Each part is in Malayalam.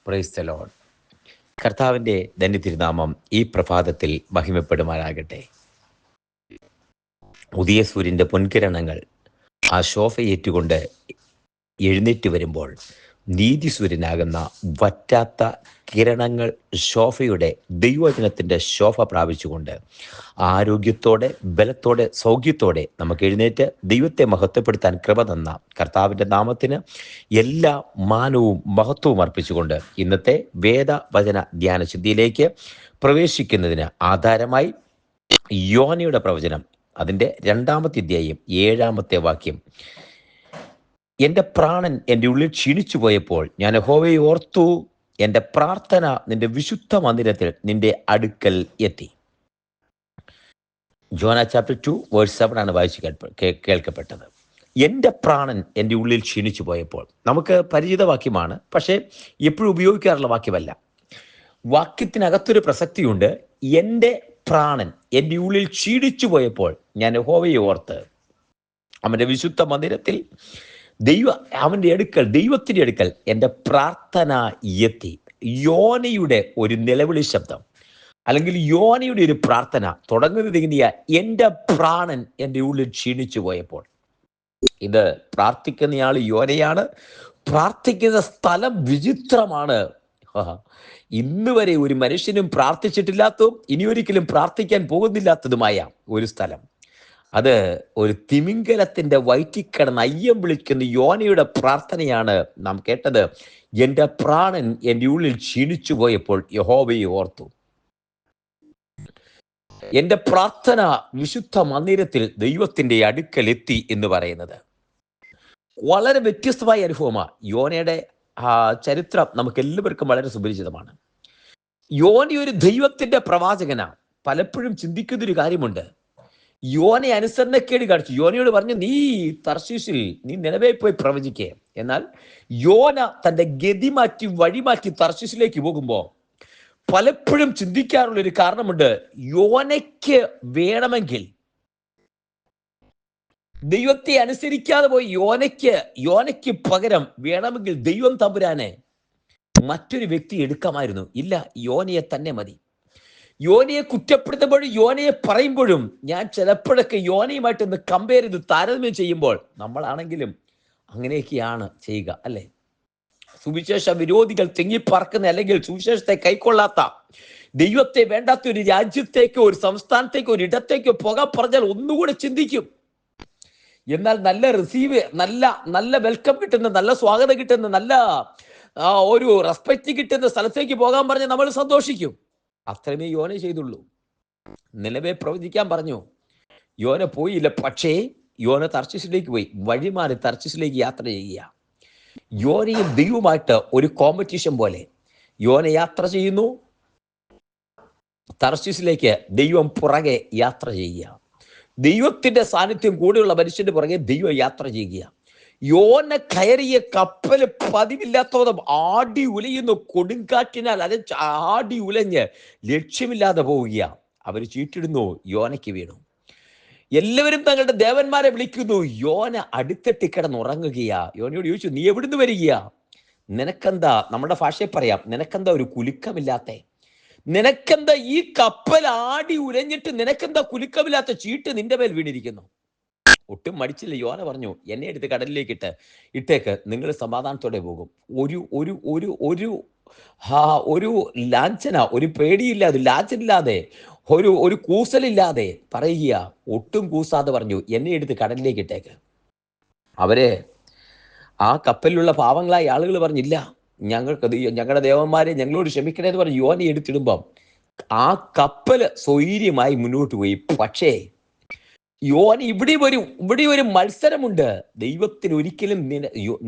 Praise the Lord. കർത്താവിൻ്റെ ധന്യതിരുനാമം ഈ പ്രഭാതത്തിൽ മഹിമപ്പെടുമാറാകട്ടെ. ഉദയ സൂര്യൻ്റെ പൊൻകിരണങ്ങൾ ആ ശോഭയേറ്റുകൊണ്ട് എഴുന്നേറ്റ് വരുമ്പോൾ നീതിസൂര്യനാകുന്ന വറ്റാത്ത കിരണങ്ങൾ ശോഭയുടെ ദൈവവചനത്തിൻ്റെ ശോഭ പ്രാപിച്ചുകൊണ്ട് ആരോഗ്യത്തോടെ, ബലത്തോടെ, സൗഖ്യത്തോടെ നമുക്ക് എഴുന്നേറ്റ് ദൈവത്തെ മഹത്വപ്പെടുത്താൻ കൃപ തന്ന കർത്താവിൻ്റെ നാമത്തിന് എല്ലാ മാനവും മഹത്വവും അർപ്പിച്ചുകൊണ്ട് ഇന്നത്തെ വേദവചന ധ്യാന ചിന്തയിലേക്ക് പ്രവേശിക്കുന്നതിന് ആധാരമായി യോനയുടെ പ്രവചനം അതിൻ്റെ 2-ാമത്തെ അധ്യായം 7-ാമത്തെ വാക്യം. എൻ്റെ പ്രാണൻ എൻ്റെ ഉള്ളിൽ ക്ഷീണിച്ചു പോയപ്പോൾ ഞാൻ യഹോവയെ ഓർത്തു, എൻ്റെ പ്രാർത്ഥന നിന്റെ വിശുദ്ധ മന്ദിരത്തിൽ നിന്റെ അടുക്കൽ എത്തി. ജോന ചാപ്റ്റർ 2:7 ആണ് വായിച്ച് കേൾക്കപ്പെട്ടത്. എൻ്റെ പ്രാണൻ എൻ്റെ ഉള്ളിൽ ക്ഷീണിച്ചു പോയപ്പോൾ. നമുക്ക് പരിചിത വാക്യമാണ്, പക്ഷേ എപ്പോഴും ഉപയോഗിക്കാറുള്ള വാക്യമല്ല. വാക്യത്തിനകത്തൊരു പ്രസക്തിയുണ്ട്. എൻ്റെ പ്രാണൻ എൻ്റെ ഉള്ളിൽ ക്ഷീണിച്ചു പോയപ്പോൾ ഞാൻ യഹോവയെ ഓർത്ത് അവൻ്റെ വിശുദ്ധ മന്ദിരത്തിൽ അവൻ്റെ അടുക്കൽ, ദൈവത്തിൻ്റെ അടുക്കൽ എൻ്റെ പ്രാർത്ഥന എത്തി. യോനയുടെ ഒരു നിലവിളി ശബ്ദം അല്ലെങ്കിൽ യോനയുടെ ഒരു പ്രാർത്ഥന തുടങ്ങുന്നത് എങ്ങനെയാ? എൻ്റെ പ്രാണൻ എൻ്റെ ഉള്ളിൽ ക്ഷീണിച്ചു പോയപ്പോൾ. ഇത് പ്രാർത്ഥിക്കുന്നയാൾ യോനയാണ്. പ്രാർത്ഥിക്കുന്ന സ്ഥലം വിചിത്രമാണ്. ഇന്ന് വരെ ഒരു മനുഷ്യനും പ്രാർത്ഥിച്ചിട്ടില്ലാത്തതും ഇനി ഒരിക്കലും പ്രാർത്ഥിക്കാൻ പോകുന്നില്ലാത്തതുമായ ഒരു സ്ഥലം. അത് ഒരു തിമിംഗലത്തിന്റെ വയറ്റിക്കിടന്ന് അയ്യം വിളിക്കുന്ന യോനയുടെ പ്രാർത്ഥനയാണ് നാം കേട്ടത്. എൻ്റെ പ്രാണൻ എൻ്റെ ഉള്ളിൽ ക്ഷീണിച്ചു പോയപ്പോൾ യഹോവയെ ഓർത്തു. എൻ്റെ പ്രാർത്ഥന വിശുദ്ധ മന്ദിരത്തിൽ ദൈവത്തിന്റെ അടുക്കൽ എത്തി എന്ന് പറയുന്നത് വളരെ വ്യത്യസ്തമായ അനുഭവമാണ്. യോനയുടെ ചരിത്രം നമുക്ക് എല്ലാവർക്കും വളരെ സുപരിചിതമാണ്. യോന ഒരു ദൈവത്തിന്റെ പ്രവാചകനാണ്. പലപ്പോഴും ചിന്തിക്കുന്നൊരു കാര്യമുണ്ട്. യോന അനുസരണക്കേട് കാണിച്ചു. യോനയോട് പറഞ്ഞു, നീ തർശീശിൽ, നീ നിലവേ പോയി പ്രവചിക്കേ. എന്നാൽ യോന തന്റെ ഗതി മാറ്റി, വഴിമാറ്റി തർശീശിലേക്ക് പോകുമ്പോൾ പലപ്പോഴും ചിന്തിക്കാറുള്ളൊരു കാരണമുണ്ട്. യോനയ്ക്ക് വേണമെങ്കിൽ ദൈവത്തെ അനുസരിക്കാതെ പോയി യോനയ്ക്ക് പകരം വേണമെങ്കിൽ ദൈവം തമ്പുരാനെ മറ്റൊരു വ്യക്തി എടുക്കാമായിരുന്നു. ഇല്ല, യോനയെ തന്നെ മതി. യോനയെ കുറ്റപ്പെടുത്തുമ്പോഴും യോനയെ പറയുമ്പോഴും ഞാൻ ചിലപ്പോഴൊക്കെ യോനയുമായിട്ട് ഒന്ന് കമ്പയർ ചെയ്ത് താരതമ്യം ചെയ്യുമ്പോൾ നമ്മളാണെങ്കിലും അങ്ങനെയൊക്കെയാണ് ചെയ്യുക, അല്ലേ? സുവിശേഷ വിരോധികൾ തിങ്ങിപ്പറക്കുന്ന അല്ലെങ്കിൽ സുവിശേഷത്തെ കൈക്കൊള്ളാത്ത, ദൈവത്തെ വേണ്ടാത്ത ഒരു രാജ്യത്തേക്കോ ഒരു സംസ്ഥാനത്തേക്കോ ഒരു ഇടത്തേക്കോ പോകാൻ പറഞ്ഞാൽ ഒന്നുകൂടെ ചിന്തിക്കും. എന്നാൽ നല്ല വെൽക്കം കിട്ടുന്ന, നല്ല സ്വാഗതം കിട്ടുന്ന, നല്ല ഒരു റെസ്പെക്റ്റ് കിട്ടുന്ന സ്ഥലത്തേക്ക് പോകാൻ പറഞ്ഞാൽ നമ്മൾ സന്തോഷിക്കും. അത്രമേ യോന ചെയ്തുള്ളൂ. നിലവേ പ്രവചിക്കാൻ പറഞ്ഞു, യോന പോയില്ല. പക്ഷേ യോന തർശീശിലേക്ക് പോയി, വഴിമാറി തർശീശിലേക്ക് യാത്ര ചെയ്യുക. യോനയും ദൈവമായിട്ട് ഒരു കോമ്പറ്റീഷൻ പോലെ യോന യാത്ര ചെയ്യുന്നു. തർശീശിലേക്ക് ദൈവം പുറകെ യാത്ര ചെയ്യുക. ദൈവത്തിന്റെ സാന്നിധ്യം കൂടെയുള്ള മനുഷ്യന്റെ പുറകെ ദൈവം യാത്ര ചെയ്യുക. യോന കയറിയ കപ്പല് പതിവില്ലാത്തതും ആടി ഉലയുന്നു. കൊടുങ്കാറ്റിനാൽ അത് ആടി ഉലഞ്ഞ് ലക്ഷ്യമില്ലാതെ പോവുക. അവർ ചീട്ടിടുന്നു, യോനയ്ക്ക് വീണു. എല്ലാവരും തങ്ങളുടെ ദേവന്മാരെ വിളിക്കുന്നു. യോന അടുത്തെട്ടി കിടന്നുറങ്ങുകയാ. യോനയോട് ചോദിച്ചു, നീ എവിടുന്ന് വരികയാ? നിനക്കെന്താ, നമ്മുടെ ഭാഷയെ പറയാം, നിനക്കെന്താ ഒരു കുലുക്കമില്ലാത്ത? നിനക്കെന്താ ഈ കപ്പൽ ആടി ഉലഞ്ഞിട്ട് നിനക്കെന്താ കുലുക്കമില്ലാത്ത? ചീട്ട് നിന്റെ മേൽ വീണിരിക്കുന്നു. ഒട്ടും മടിച്ചില്ല. യോന പറഞ്ഞു, എന്നെ എടുത്ത് കടലിലേക്ക് ഇട്ടേക്ക്, നിങ്ങൾ സമാധാനത്തോടെ പോകും. ഒരു ലാഞ്ചന, ഒരു പേടിയില്ലാതെ, ലാഞ്ചനില്ലാതെ, ഒരു കൂസലില്ലാതെ പറയുക. ഒട്ടും കൂസാതെ പറഞ്ഞു, എന്നെ എടുത്ത് കടലിലേക്ക് ഇട്ടേക്ക്. അവര് ആ കപ്പലിലുള്ള പാവങ്ങളായ ആളുകൾ പറഞ്ഞില്ല, ഞങ്ങളുടെ ദേവന്മാരെ ഞങ്ങളോട് ക്ഷമിക്കണേന്ന് പറഞ്ഞ് യോനെ എടുത്തിടുമ്പം ആ കപ്പല് സ്വൈര്യമായി മുന്നോട്ട് പോയി. പക്ഷേ യോന ഇവിടെ ഒരു മത്സരമുണ്ട്. ദൈവത്തിന് ഒരിക്കലും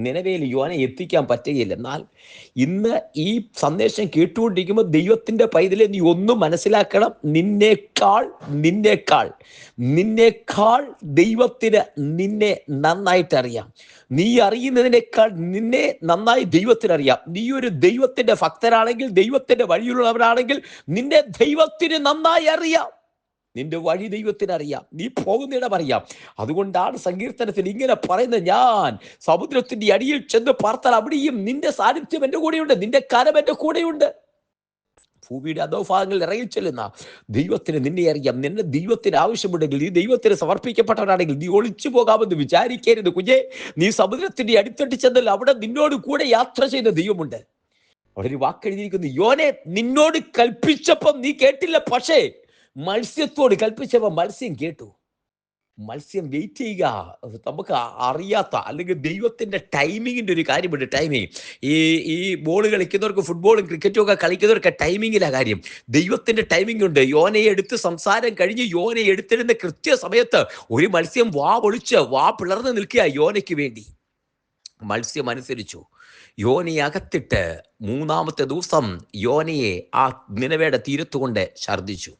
നിലവേൽ യോനെ എത്തിക്കാൻ പറ്റുകയില്ല. എന്നാൽ ഇന്ന് ഈ സന്ദേശം കേട്ടുകൊണ്ടിരിക്കുമ്പോൾ ദൈവത്തിന്റെ പൈതലെ നീ ഒന്നും മനസ്സിലാക്കണം. നിന്നേക്കാൾ ദൈവത്തിന് നിന്നെ നന്നായിട്ട് അറിയാം. നീ അറിയുന്നതിനേക്കാൾ നിന്നെ നന്നായി ദൈവത്തിനറിയാം. നീ ഒരു ദൈവത്തിന്റെ ഭക്തനാണെങ്കിൽ, ദൈവത്തിന്റെ വഴിയിലുള്ളവരാണെങ്കിൽ നിന്നെ ദൈവത്തിന് നന്നായി അറിയാം. നിന്റെ വഴി ദൈവത്തിനറിയാം, നീ പോകുന്നിടം അറിയാം. അതുകൊണ്ടാണ് സങ്കീർത്തനത്തിൽ ഇങ്ങനെ പറയുന്നത്, ഞാൻ സമുദ്രത്തിന്റെ അടിയിൽ ചെന്ന് പാർത്താൽ അവിടെയും നിന്റെ സാന്നിധ്യം എൻ്റെ കൂടെയുണ്ട്, നിന്റെ കരം എൻ്റെ കൂടെയുണ്ട്. ഭൂമിയുടെ അധോഭാഗങ്ങളിൽ ഇറങ്ങി ചെല്ലുന്ന ദൈവത്തിന് നിന്നെ അറിയാം. നിന്നെ ദൈവത്തിന് ആവശ്യമുണ്ടെങ്കിൽ, നീ ദൈവത്തിന് സമർപ്പിക്കപ്പെട്ടവരാണെങ്കിൽ നീ ഒളിച്ചു പോകാമെന്ന് വിചാരിക്കരുത് കുഞ്ഞേ. നീ സമുദ്രത്തിന്റെ അടിത്തട്ടി ചെന്നാൽ അവിടെ നിന്നോട് കൂടെ യാത്ര ചെയ്യുന്ന ദൈവമുണ്ട്. അവിടെ ഒരു വാക്കെഴുതിയിരിക്കുന്നു, യോനെ നിന്നോട് കൽപ്പിച്ചപ്പം നീ കേട്ടില്ല, പക്ഷേ മത്സ്യത്തോട് കൽപ്പിച്ചപ്പോൾ മത്സ്യം കേട്ടു. മത്സ്യം വെയിറ്റ് ചെയ്യുക. നമുക്ക് അറിയാത്ത, അല്ലെങ്കിൽ ദൈവത്തിന്റെ ടൈമിങ്ങിന്റെ ഒരു കാര്യമുണ്ട്. ടൈമിങ്, ഈ ബോൾ കളിക്കുന്നവർക്ക്, ഫുട്ബോളും ക്രിക്കറ്റും ഒക്കെ കളിക്കുന്നവർക്ക് ടൈമിങ്ങിലാ കാര്യം. ദൈവത്തിന്റെ ടൈമിംഗ് ഉണ്ട്. യോനയെ എടുത്ത് സംസാരം കഴിഞ്ഞ് യോനയെ എടുത്തിരുന്ന കൃത്യസമയത്ത് ഒരു മത്സ്യം വാ പിളർന്ന് നിൽക്കുക യോനയ്ക്ക് വേണ്ടി. മത്സ്യം അനുസരിച്ചു. യോനയെ അകത്തിട്ട് 3-ാമത്തെ ദിവസം യോനയെ ആ നിനവയുടെ തീരത്തുകൊണ്ട് ഛർദ്ദിച്ചു.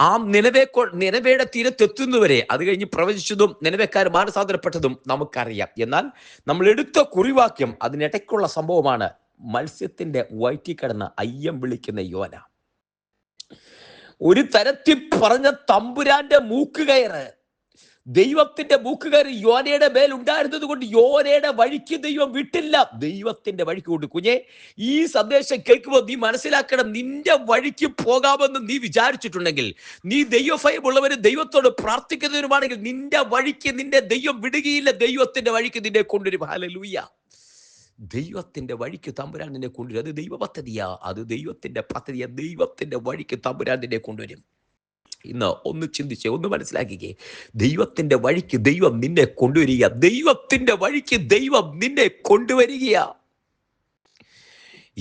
ആ നിനവയുടെ തീരത്തെത്തുന്നവരെ, അത് കഴിഞ്ഞ് പ്രവചിച്ചതും നിനവേക്കാർ മാനസാന്തരപ്പെട്ടതും നമുക്കറിയാം. എന്നാൽ നമ്മൾ എടുത്ത കുറിവാക്യം അതിനിടയ്ക്കുള്ള സംഭവമാണ്. മത്സ്യത്തിന്റെ വയറ്റിൽ കിടന്ന് അയ്യം വിളിക്കുന്ന യോന. ഒരു തരത്തിൽ പറഞ്ഞ തമ്പുരാന്റെ മൂക്കുകയറ്, ദൈവത്തിന്റെ മൂക്കുകയറ് യോനയുടെ മേൽ ഉണ്ടായിരുന്നത് കൊണ്ട് യോനയുടെ വഴിക്ക് ദൈവം വിട്ടില്ല, ദൈവത്തിന്റെ വഴിക്ക് കൊണ്ട്. കുഞ്ഞെ, ഈ സന്ദേശം കേൾക്കുമ്പോൾ നീ മനസ്സിലാക്കണം, നിന്റെ വഴിക്ക് പോകാമെന്ന് നീ വിചാരിച്ചിട്ടുണ്ടെങ്കിൽ, നീ ദൈവഭയമുള്ളവരും ദൈവത്തോട് പ്രാർത്ഥിക്കുന്നവരുമാണെങ്കിൽ, നിന്റെ വഴിക്ക് നിന്റെ ദൈവം വിടുകയില്ല. ദൈവത്തിന്റെ വഴിക്ക് നിന്നെ കൊണ്ടുവരും. ഹല്ലേലൂയ. ദൈവത്തിന്റെ വഴിക്ക് തമ്പുരാൻ നിന്നെ കൊണ്ടുവരും. അത് ദൈവ പദ്ധതിയാ, അത് ദൈവത്തിന്റെ പദ്ധതിയാ. ദൈവത്തിന്റെ വഴിക്ക് തമ്പുരാൻ നിന്നെ കൊണ്ടുവരും. ഇന്ന് ഒന്ന് ചിന്തിച്ചേ, ഒന്ന് മനസ്സിലാക്കിക്കേ. ദൈവത്തിന്റെ വഴിക്ക് ദൈവം നിന്നെ കൊണ്ടുവരിക. ദൈവത്തിന്റെ വഴിക്ക് ദൈവം നിന്നെ കൊണ്ടുവരിക.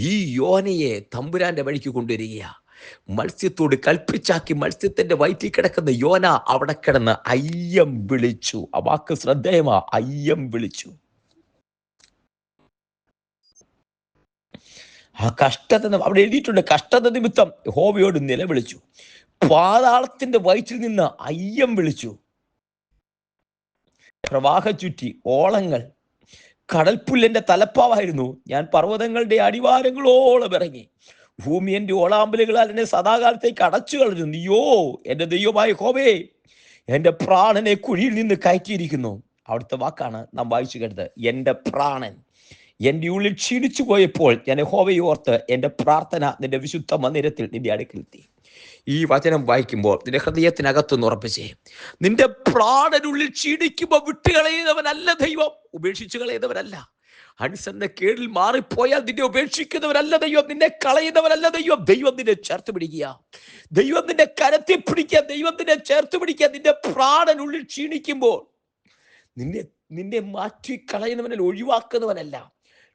ഈ യോനയെ തമ്പുരാന്റെ വഴിക്ക് കൊണ്ടുവരിക. മത്സ്യത്തോട് കൽപ്പിച്ചാക്കി മത്സ്യത്തിന്റെ വയറ്റിൽ കിടക്കുന്ന യോന അവിടെ കിടന്ന് അയ്യം വിളിച്ചു. ആ വാക്ക് ശ്രദ്ധേയമാ, അയ്യം വിളിച്ചു. ആ കഷ്ടത അവിടെ എഴുതിയിട്ടുണ്ട്. കഷ്ടത നിമിത്തം യഹോവയോട് നിലവിളിച്ചു. പാതാളത്തിന്റെ വയറ്റിൽ നിന്ന് അയ്യം വിളിച്ചു. പ്രവാഹ ചുറ്റി ഓളങ്ങൾ, കടൽപ്പുല്ലിന്റെ തലപ്പാവായിരുന്നു. ഞാൻ പർവ്വതങ്ങളുടെ അടിവാരങ്ങളോളം ഇറങ്ങി. ഭൂമി എന്റെ ഓളാമ്പലുകളാൽ എന്നെ സദാകാലത്തേക്ക് അടച്ചു കളഞ്ഞു. നീയോ എന്റെ ദൈവമായ യഹോവേ, എന്റെ പ്രാണനെ കുഴിയിൽ നിന്ന് കയറ്റിയിരിക്കുന്നു. അവിടുത്തെ വാക്കാണ് നാം വായിച്ചു കേട്ടത്. എന്റെ പ്രാണൻ എൻ്റെ ഉള്ളിൽ ക്ഷീണിച്ചു പോയപ്പോൾ ഞാൻ യഹോവയെ ഓർത്ത് എൻ്റെ പ്രാർത്ഥന നിന്റെ വിശുദ്ധ മന്ദിരത്തിൽ നിന്റെ അടുക്കലെത്തി. ഈ വചനം വായിക്കുമ്പോൾ നിന്റെ ഹൃദയത്തിനകത്തൊന്ന് ഉറപ്പിച്ചേ, നിന്റെ പ്രാണനുള്ളിൽ ക്ഷീണിക്കുമ്പോൾ വിട്ടുകളയുന്നവനല്ല ദൈവം, ഉപേക്ഷിച്ചു കളയുന്നവനല്ല. അനുസരണ കേടിൽ മാറിപ്പോയാൽ നിന്നെ ഉപേക്ഷിക്കുന്നവരല്ല ദൈവം, നിന്നെ കളയുന്നവരല്ല ദൈവം. ദൈവം നിന്നെ ചേർത്ത് പിടിക്കുക, ദൈവം നിന്നെ കരത്തി പിടിക്കുക, ദൈവം നിന്നെ ചേർത്ത് പിടിക്കുക. നിന്റെ പ്രാണനുള്ളിൽ ക്ഷീണിക്കുമ്പോൾ നിന്നെ മാറ്റി കളയുന്നവനല്ല, ഒഴിവാക്കുന്നവനല്ല.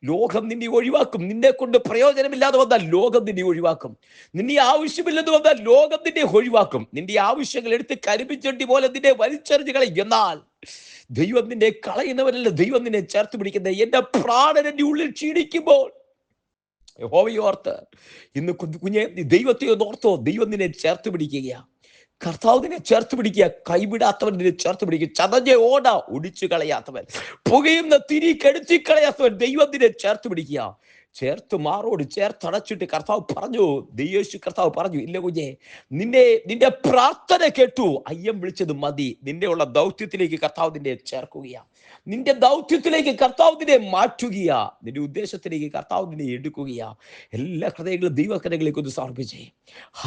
ലോകം നിന്നെ ഒഴിവാക്കും. നിന്നെ കൊണ്ട് പ്രയോജനമില്ലാതെ വന്നാൽ ലോകം നിന്നെ ഒഴിവാക്കും. നിന്നെ ആവശ്യമില്ലെന്ന് വന്നാൽ ലോകം നിന്നെ ഒഴിവാക്കും. നിന്റെ ആവശ്യങ്ങൾ എടുത്ത് കരിമ്പിച്ചണ്ടി പോലെ നിന്നെ വലിച്ചെറിഞ്ഞ് കളയും. എന്നാൽ ദൈവം നിന്നെ കളയുന്നവനല്ല, ദൈവം നിന്നെ ചേർത്ത് പിടിക്കുന്നത്. എന്റെ പ്രാണൻ എൻ്റെ ഉള്ളിൽ ക്ഷീണിക്കുമ്പോൾ യഹോവയെ ഓർത്ത് ഇന്ന് കുഞ്ഞെ ദൈവത്തെ ഒന്ന് ഓർത്തോ. ദൈവം നിന്നെ ചേർത്ത് പിടിക്കുക. കർത്താവ് നിന്നെ ചേർത്ത് പിടിക്കുക. കൈവിടാത്തവൻ നിന്നെ ചേർത്ത് പിടിക്കുക. ചതഞ്ഞ ഓട ഒടിച്ചു കളയാത്തവൻ, പുകയുന്ന തിരി കെടുത്തി കളയാത്തവൻ ദൈവം നിന്നെ ചേർത്ത് പിടിക്കുക. ചേർത്ത് മാറോട് ചേർത്തടച്ചിട്ട് കർത്താവ് പറഞ്ഞു, യേശു കർത്താവ് പറഞ്ഞു, ഇല്ല കുഞ്ഞെ, നിന്റെ പ്രാർത്ഥന കേട്ടു, അയ്യം വിളിച്ചത് മതി. നിന്റെ ഉള്ള ദൗത്യത്തിലേക്ക് കർത്താവ് നിന്നെ ചേർക്കുകയാണ്. നിന്റെ ദൗത്യത്തിലേക്ക് കർത്താവ് നിന്നെ മാറ്റുകയാ. നിന്റെ ഉദ്ദേശത്തിലേക്ക് കർത്താവ് നിന്നെ എടുക്കുകയാ. എല്ലാ ഹൃദയങ്ങളും ദൈവകരങ്ങളിലേക്ക് ഒന്ന് സമർപ്പിച്ചേ.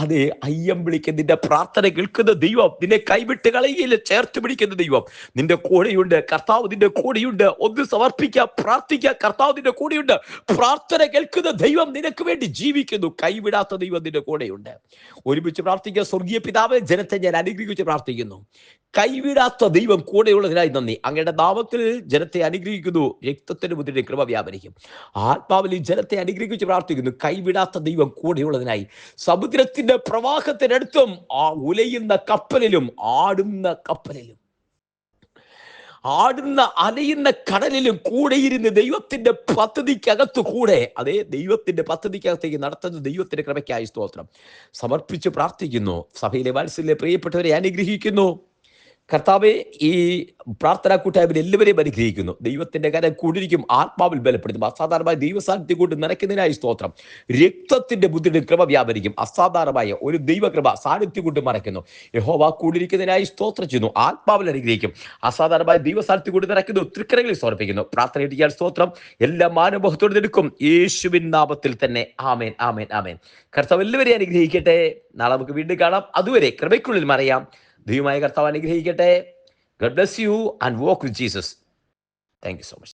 അതെ, അയ്യം വിളിക്കുന്ന നിന്റെ പ്രാർത്ഥന കേൾക്കുന്ന ദൈവം നിന്നെ കൈവിട്ട് കളയുകയില്ല. ചേർത്ത് പിടിക്കുന്ന ദൈവം നിന്റെ കൂടെയുണ്ട്. കർത്താവ് നിന്റെ കൂടെയുണ്ട്. ഒന്ന് സമർപ്പിക്കുക, പ്രാർത്ഥിക്കുക. കർത്താവ് നിന്റെ കൂടെയുണ്ട്. പ്രാർത്ഥന കേൾക്കുന്ന ദൈവം നിനക്ക് വേണ്ടി ജീവിക്കുന്നു. കൈവിടാത്ത ദൈവം നിന്റെ കൂടെയുണ്ട്. ഒരുമിച്ച് പ്രാർത്ഥിക്കുക. സ്വർഗീയ പിതാവേ, ജനത്തെ ഞാൻ അനുഗ്രഹിച്ച് പ്രാർത്ഥിക്കുന്നു. കൈവിടാത്ത ദൈവം കൂടെയുള്ളതിനായി നന്ദി. അങ്ങയുടെ നാമത്തിൽ ജനത്തെ അനുഗ്രഹിക്കുന്നു. രക്തത്തിന് മുദ്രയുടെ കൃപ വ്യാപരിക്കും. ആത്മാവിൽ ഈ ജനത്തെ അനുഗ്രഹിച്ച് പ്രാർത്ഥിക്കുന്നു. കൈവിടാത്ത ദൈവം കൂടെയുള്ളതിനായി സമുദ്രത്തിന്റെ പ്രവാഹത്തിനടുത്തും ആ ഉലയുന്ന കപ്പലിലും ആടുന്ന അലയുന്ന കടലിലും കൂടെയിരുന്ന് ദൈവത്തിന്റെ പദ്ധതിക്കകത്തു കൂടെ, അതേ ദൈവത്തിന്റെ പദ്ധതിക്കകത്തേക്ക് നടത്തുന്ന ദൈവത്തിന്റെ കൃപയ്ക്കായി സ്തോത്രം സമർപ്പിച്ച് പ്രാർത്ഥിക്കുന്നു. സഭയിലെ വാത്സല്യ പ്രിയപ്പെട്ടവരെ അനുഗ്രഹിക്കുന്നു. കർത്താവെ, ഈ പ്രാർത്ഥനാ കൂട്ടായ്മയിൽ എല്ലാവരെയും അനുഗ്രഹിക്കുന്നു. ദൈവത്തിന്റെ കരം കൂടിരിക്കും, ആത്മാവിൽ ബലപ്പെടുത്തും. അസാധാരണമായ ദൈവസാന്നിധ്യം കൊണ്ട് നിറയ്ക്കുന്നതിനായി സ്തോത്രം. രക്തത്തിന്റെ ബുദ്ധിയുടെ കൃപ വ്യാപരിക്കും. അസാധാരണമായ ഒരു ദൈവകൃപ സാന്നിധ്യം കൊണ്ട് മറയ്ക്കുന്നു. യഹോവ കൂടിയിരിക്കുന്നതിനായി സ്തോത്രം ചെയ്യുന്നു. ആത്മാവിൽ അനുഗ്രഹിക്കും. അസാധാരണമായ ദൈവസാന്നിധ്യം കൊണ്ട് നിറയ്ക്കുന്നു. തൃക്കരങ്ങളിൽ സമർപ്പിക്കുന്നു. പ്രാർത്ഥന ഇടിക്കാൻ സ്തോത്രം. എല്ലാ മാനവത്തോടും എടുക്കും യേശുവിൻ നാമത്തിൽ തന്നെ. ആമേൻ, ആമേൻ, ആമേൻ. കർത്താവ് എല്ലാവരെയും അനുഗ്രഹിക്കട്ടെ. നാളെ നമുക്ക് വീണ്ടും കാണാം. അതുവരെ കൃപയ്ക്കുള്ളിൽ മറയാം. ദൈവമായ കർത്താവ് അനുഗ്രഹിക്കട്ടെ. God bless you and walk with Jesus. Thank you so much.